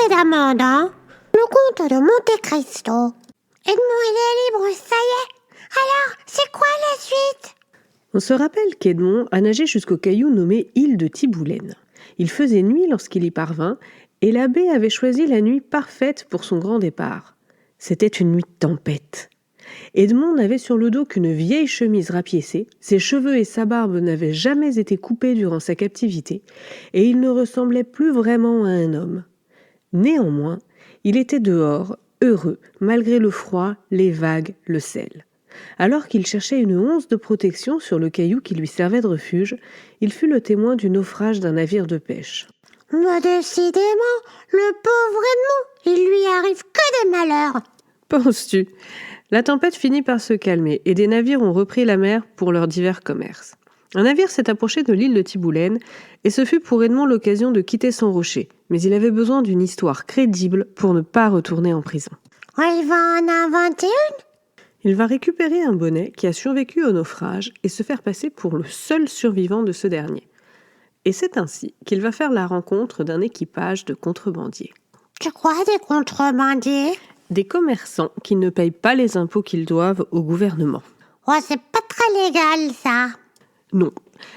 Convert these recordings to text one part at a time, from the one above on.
précédemment dans le conte de Monte Cristo. Edmond, il est libre, ça y est. Alors, c'est quoi la suite? On se rappelle qu'Edmond a nagé jusqu'au caillou nommé île de Tiboulène. Il faisait nuit lorsqu'il y parvint, et l'abbé avait choisi la nuit parfaite pour son grand départ. C'était une nuit de tempête. Edmond n'avait sur le dos qu'une vieille chemise rapiécée, ses cheveux et sa barbe n'avaient jamais été coupés durant sa captivité, et il ne ressemblait plus vraiment à un homme. Néanmoins, il était dehors, heureux, malgré le froid, les vagues, le sel. Alors qu'il cherchait une once de protection sur le caillou qui lui servait de refuge, il fut le témoin du naufrage d'un navire de pêche. Mais décidément, le pauvre Edmond, il lui arrive que des malheurs. Penses-tu? La tempête finit par se calmer et des navires ont repris la mer pour leurs divers commerces. Un navire s'est approché de l'île de Tiboulène et ce fut pour Edmond l'occasion de quitter son rocher, mais il avait besoin d'une histoire crédible pour ne pas retourner en prison. Il va en inventer une? Il va récupérer un bonnet qui a survécu au naufrage et se faire passer pour le seul survivant de ce dernier. Et c'est ainsi qu'il va faire la rencontre d'un équipage de contrebandiers. Tu crois des contrebandiers? Des commerçants qui ne payent pas les impôts qu'ils doivent au gouvernement. Oh, c'est pas très légal, ça. Non,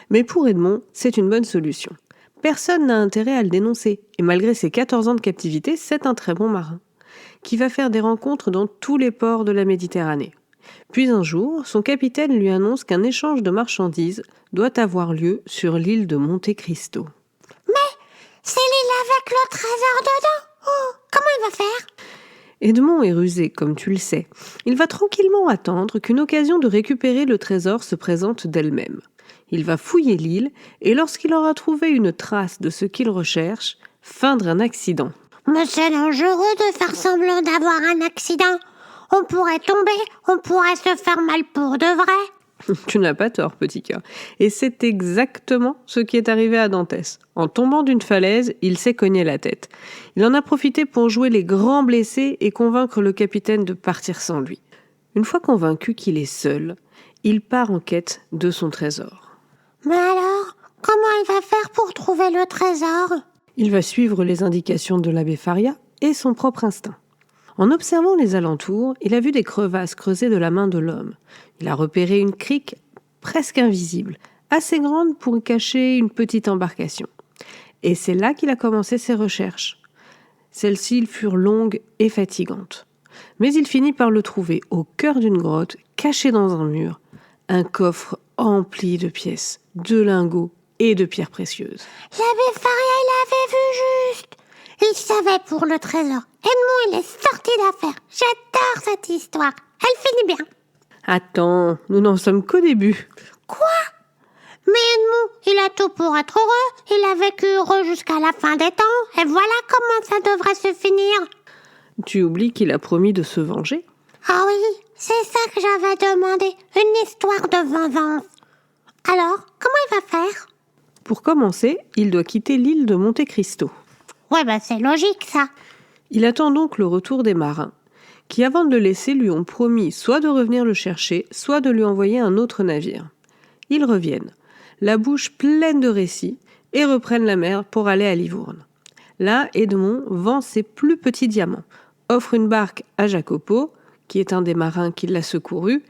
mais pour Edmond, c'est une bonne solution. Personne n'a intérêt à le dénoncer, et malgré ses 14 ans de captivité, c'est un très bon marin, qui va faire des rencontres dans tous les ports de la Méditerranée. Puis un jour, son capitaine lui annonce qu'un échange de marchandises doit avoir lieu sur l'île de Monte Cristo. Mais c'est l'île avec le trésor dedans. Oh, comment il va faire? Edmond est rusé, comme tu le sais. Il va tranquillement attendre qu'une occasion de récupérer le trésor se présente d'elle-même. Il va fouiller l'île et lorsqu'il aura trouvé une trace de ce qu'il recherche, feindre un accident. Mais c'est dangereux de faire semblant d'avoir un accident. On pourrait tomber, on pourrait se faire mal pour de vrai. Tu n'as pas tort, petit cœur. Et c'est exactement ce qui est arrivé à Dantès. En tombant d'une falaise, il s'est cogné la tête. Il en a profité pour jouer les grands blessés et convaincre le capitaine de partir sans lui. Une fois convaincu qu'il est seul, il part en quête de son trésor. Mais alors, comment il va faire pour trouver le trésor? Il va suivre les indications de l'abbé Faria et son propre instinct. En observant les alentours, il a vu des crevasses creusées de la main de l'homme. Il a repéré une crique presque invisible, assez grande pour y cacher une petite embarcation. Et c'est là qu'il a commencé ses recherches. Celles-ci furent longues et fatigantes. Mais il finit par le trouver au cœur d'une grotte, caché dans un mur, un coffre empli de pièces, de lingots et de pierres précieuses. L'abbé Faria, il avait vu juste. Il savait pour le trésor. Edmond, il est sorti d'affaire. J'adore cette histoire. Elle finit bien. Attends, nous n'en sommes qu'au début. Quoi? Mais Edmond, il a tout pour être heureux. Il a vécu heureux jusqu'à la fin des temps. Et voilà comment ça devrait se finir. Tu oublies qu'il a promis de se venger? Ah oui, c'est ça que j'avais demandé. Une histoire de vengeance. Alors, comment il va faire? Pour commencer, il doit quitter l'île de Monte Cristo. Ouais, c'est logique, ça. Il attend donc le retour des marins, qui avant de le laisser lui ont promis soit de revenir le chercher, soit de lui envoyer un autre navire. Ils reviennent, la bouche pleine de récits, et reprennent la mer pour aller à Livourne. Là, Edmond vend ses plus petits diamants, offre une barque à Jacopo, qui est un des marins qui l'a secouru,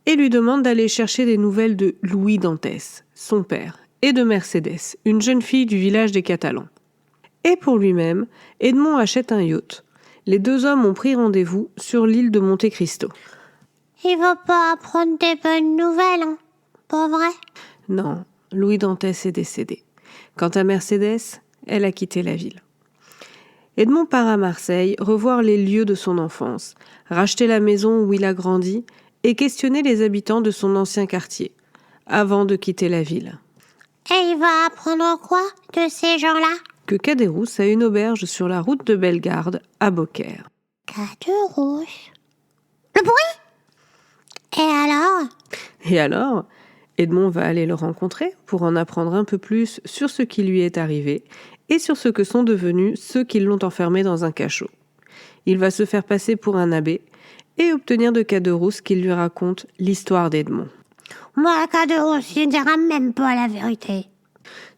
et lui demande d'aller chercher des nouvelles de Louis Dantès, son père, et de Mercedes, une jeune fille du village des Catalans. Et pour lui-même, Edmond achète un yacht. Les deux hommes ont pris rendez-vous sur l'île de Monte Cristo. Il va pas apprendre des bonnes nouvelles, hein? Pas vrai? Non, Louis Dantès est décédé. Quant à Mercedes, elle a quitté la ville. Edmond part à Marseille revoir les lieux de son enfance, racheter la maison où il a grandi et questionner les habitants de son ancien quartier, avant de quitter la ville. Et il va apprendre quoi de ces gens-là? Que Caderousse a une auberge sur la route de Bellegarde, à Beaucaire. Caderousse. Le bruit? Et alors, Edmond va aller le rencontrer pour en apprendre un peu plus sur ce qui lui est arrivé et sur ce que sont devenus ceux qui l'ont enfermé dans un cachot. Il va se faire passer pour un abbé et obtenir de Caderousse qu'il lui raconte l'histoire d'Edmond. Moi, Caderousse, il ne dira même pas la vérité.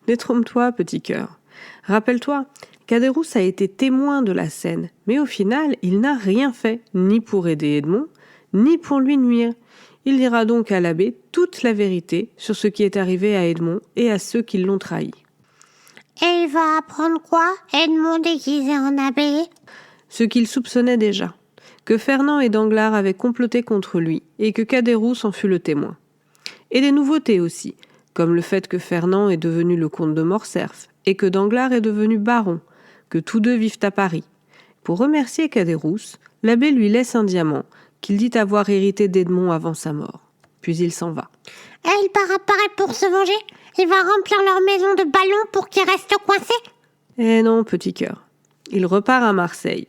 Détrompe-toi, petit cœur. Rappelle-toi, Caderousse a été témoin de la scène, mais au final, il n'a rien fait, ni pour aider Edmond, ni pour lui nuire. Il dira donc à l'abbé toute la vérité sur ce qui est arrivé à Edmond et à ceux qui l'ont trahi. Et il va apprendre quoi, Edmond déguisé en abbé? Ce qu'il soupçonnait déjà, que Fernand et Danglars avaient comploté contre lui et que Caderousse en fut le témoin. Et des nouveautés aussi, comme le fait que Fernand est devenu le comte de Morcerf et que Danglars est devenu baron, que tous deux vivent à Paris. Pour remercier Caderousse, l'abbé lui laisse un diamant qu'il dit avoir hérité d'Edmond avant sa mort. Puis il s'en va. Et il part à Paris pour se venger? Il va remplir leur maison de ballons pour qu'ils restent coincés? Eh non, petit cœur. Il repart à Marseille,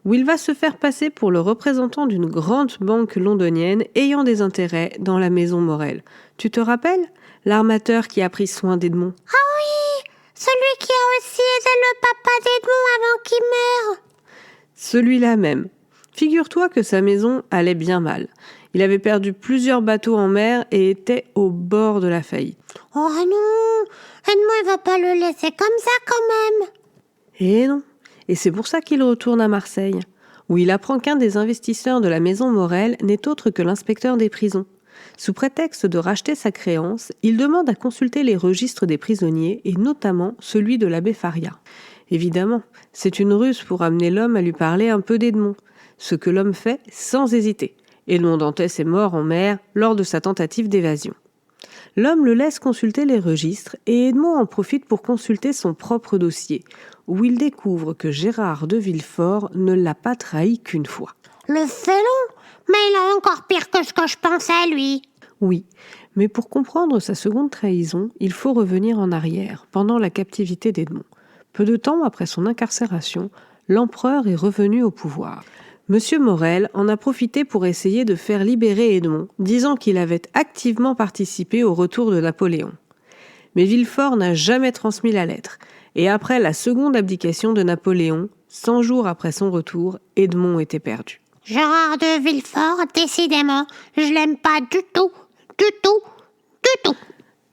où il va se faire passer pour le représentant d'une grande banque londonienne ayant des intérêts dans la maison Morel. Tu te rappelles? L'armateur qui a pris soin d'Edmond. Ah oui, celui qui a aussi aidé le papa d'Edmond avant qu'il meure. Celui-là même. Figure-toi que sa maison allait bien mal. Il avait perdu plusieurs bateaux en mer et était au bord de la faillite. Oh non, Edmond il va pas le laisser comme ça quand même. Et non. Et c'est pour ça qu'il retourne à Marseille, où il apprend qu'un des investisseurs de la maison Morel n'est autre que l'inspecteur des prisons. Sous prétexte de racheter sa créance, il demande à consulter les registres des prisonniers et notamment celui de l'abbé Faria. Évidemment, c'est une ruse pour amener l'homme à lui parler un peu d'Edmond, ce que l'homme fait sans hésiter. Edmond Dantès est mort en mer lors de sa tentative d'évasion. L'homme le laisse consulter les registres et Edmond en profite pour consulter son propre dossier, où il découvre que Gérard de Villefort ne l'a pas trahi qu'une fois. Le félon? Mais il a encore pire que ce que je pensais, lui. Oui, mais pour comprendre sa seconde trahison, il faut revenir en arrière, pendant la captivité d'Edmond. Peu de temps après son incarcération, l'empereur est revenu au pouvoir. Monsieur Morel en a profité pour essayer de faire libérer Edmond, disant qu'il avait activement participé au retour de Napoléon. Mais Villefort n'a jamais transmis la lettre, et après la seconde abdication de Napoléon, 100 jours après son retour, Edmond était perdu. Gérard de Villefort, décidément, je l'aime pas du tout, du tout, du tout.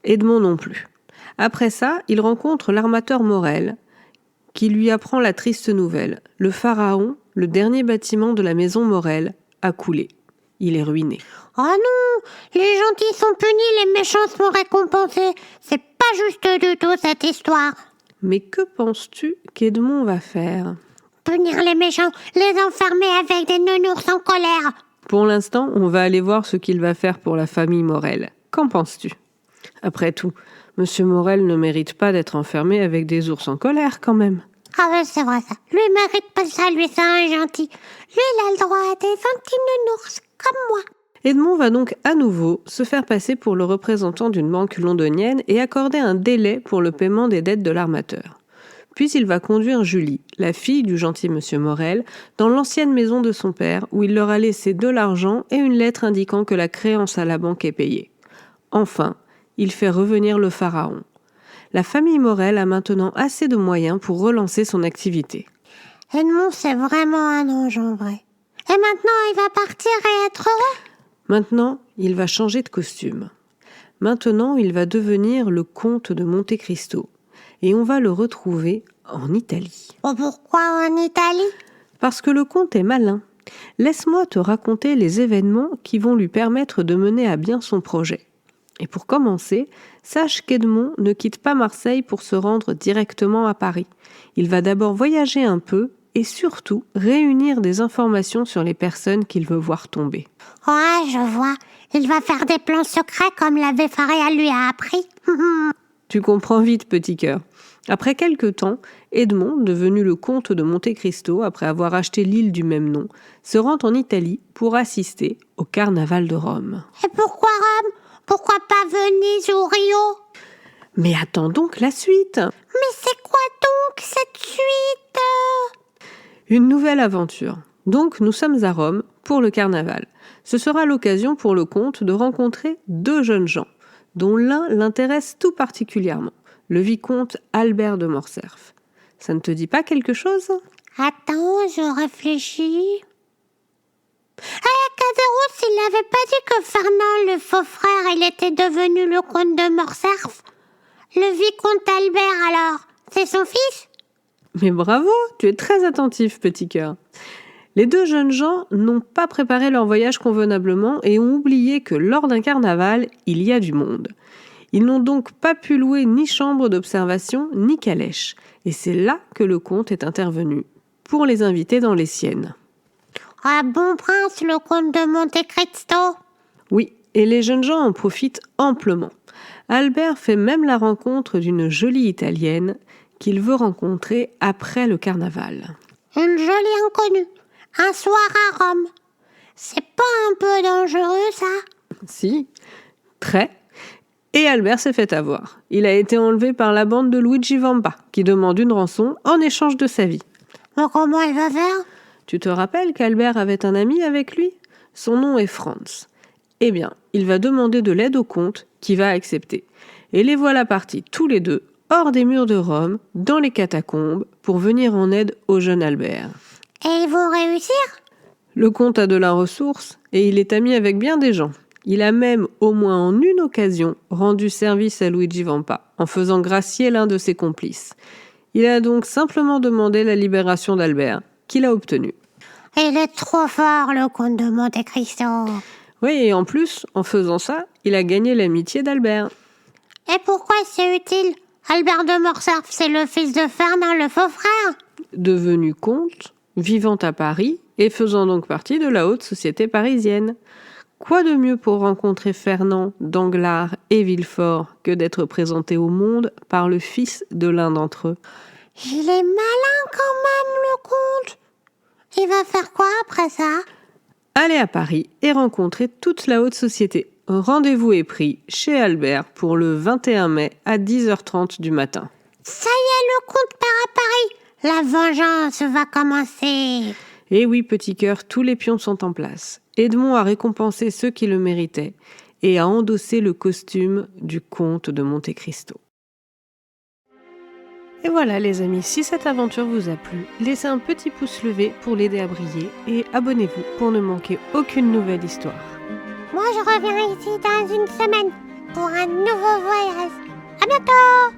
Edmond non plus. Après ça, il rencontre l'armateur Morel, qui lui apprend la triste nouvelle. Le Pharaon, le dernier bâtiment de la maison Morel, a coulé. Il est ruiné. Oh non, les gentils sont punis, les méchants sont récompensés. C'est pas juste du tout cette histoire. Mais que penses-tu qu'Edmond va faire? Punir les méchants, les enfermer avec des nounours en colère. Pour l'instant, on va aller voir ce qu'il va faire pour la famille Morel. Qu'en penses-tu? Après tout, Monsieur Morel ne mérite pas d'être enfermé avec des ours en colère quand même. Ah ouais, c'est vrai ça. Lui, il mérite pas ça, lui, c'est un gentil. Lui, il a le droit à des gentils nounours, comme moi. Edmond va donc à nouveau se faire passer pour le représentant d'une banque londonienne et accorder un délai pour le paiement des dettes de l'armateur. Puis il va conduire Julie, la fille du gentil Monsieur Morel, dans l'ancienne maison de son père où il leur a laissé de l'argent et une lettre indiquant que la créance à la banque est payée. Enfin, il fait revenir le Pharaon. La famille Morel a maintenant assez de moyens pour relancer son activité. Edmond, c'est vraiment un ange en vrai. Et maintenant, il va partir et être heureux. Maintenant, il va changer de costume. Maintenant, il va devenir le comte de Monte Cristo. Et on va le retrouver en Italie. Oh, pourquoi en Italie? Parce que le comte est malin. Laisse-moi te raconter les événements qui vont lui permettre de mener à bien son projet. Et pour commencer, sache qu'Edmond ne quitte pas Marseille pour se rendre directement à Paris. Il va d'abord voyager un peu et surtout réunir des informations sur les personnes qu'il veut voir tomber. Ouais, je vois. Il va faire des plans secrets comme l'abbé Faria lui a appris. Tu comprends vite, petit cœur. Après quelque temps, Edmond, devenu le comte de Monte Cristo après avoir acheté l'île du même nom, se rend en Italie pour assister au carnaval de Rome. Et pourquoi Rome? Pourquoi pas Venise ou Rio? Mais attends donc la suite! Mais c'est quoi donc cette suite? Une nouvelle aventure. Donc nous sommes à Rome pour le carnaval. Ce sera l'occasion pour le comte de rencontrer deux jeunes gens, dont l'un l'intéresse tout particulièrement, le vicomte Albert de Morcerf. Ça ne te dit pas quelque chose? Attends, je réfléchis. Caderousse, il n'avait pas dit que Fernand, le faux frère, il était devenu le comte de Morcerf? Le vicomte Albert, alors, c'est son fils? Mais bravo, tu es très attentif, petit cœur. Les deux jeunes gens n'ont pas préparé leur voyage convenablement et ont oublié que lors d'un carnaval, il y a du monde. Ils n'ont donc pas pu louer ni chambre d'observation ni calèche. Et c'est là que le comte est intervenu, pour les inviter dans les siennes. Un bon prince, le comte de Monte Cristo. Oui, et les jeunes gens en profitent amplement. Albert fait même la rencontre d'une jolie Italienne qu'il veut rencontrer après le carnaval. Une jolie inconnue. Un soir à Rome. C'est pas un peu dangereux, ça? Si, très. Et Albert s'est fait avoir. Il a été enlevé par la bande de Luigi Vampa, qui demande une rançon en échange de sa vie. Mais comment il va faire? Tu te rappelles qu'Albert avait un ami avec lui? Son nom est Franz. Eh bien, il va demander de l'aide au comte, qui va accepter. Et les voilà partis tous les deux, hors des murs de Rome, dans les catacombes, pour venir en aide au jeune Albert. Et ils vont réussir? Le comte a de la ressource, et il est ami avec bien des gens. Il a même, au moins en une occasion, rendu service à Luigi Vampa, en faisant gracier l'un de ses complices. Il a donc simplement demandé la libération d'Albert, qu'il a obtenue. Il est trop fort, le comte de Monte Cristo. Oui, et en plus, en faisant ça, il a gagné l'amitié d'Albert. Et pourquoi c'est utile? Albert de Morcerf, c'est le fils de Fernand, le faux frère. Devenu comte, vivant à Paris et faisant donc partie de la haute société parisienne. Quoi de mieux pour rencontrer Fernand, Danglars et Villefort que d'être présenté au monde par le fils de l'un d'entre eux? Il est malin quand même, le comte. Il va faire quoi après ça? Aller à Paris et rencontrer toute la haute société. Rendez-vous est pris chez Albert pour le 21 mai à 10h30 du matin. Ça y est, le comte part à Paris. La vengeance va commencer. Et oui, petit cœur, tous les pions sont en place. Edmond a récompensé ceux qui le méritaient et a endossé le costume du comte de Monte Cristo. Et voilà les amis, si cette aventure vous a plu, laissez un petit pouce levé pour l'aider à briller et abonnez-vous pour ne manquer aucune nouvelle histoire. Moi, je reviens ici dans une semaine pour un nouveau voyage. À bientôt!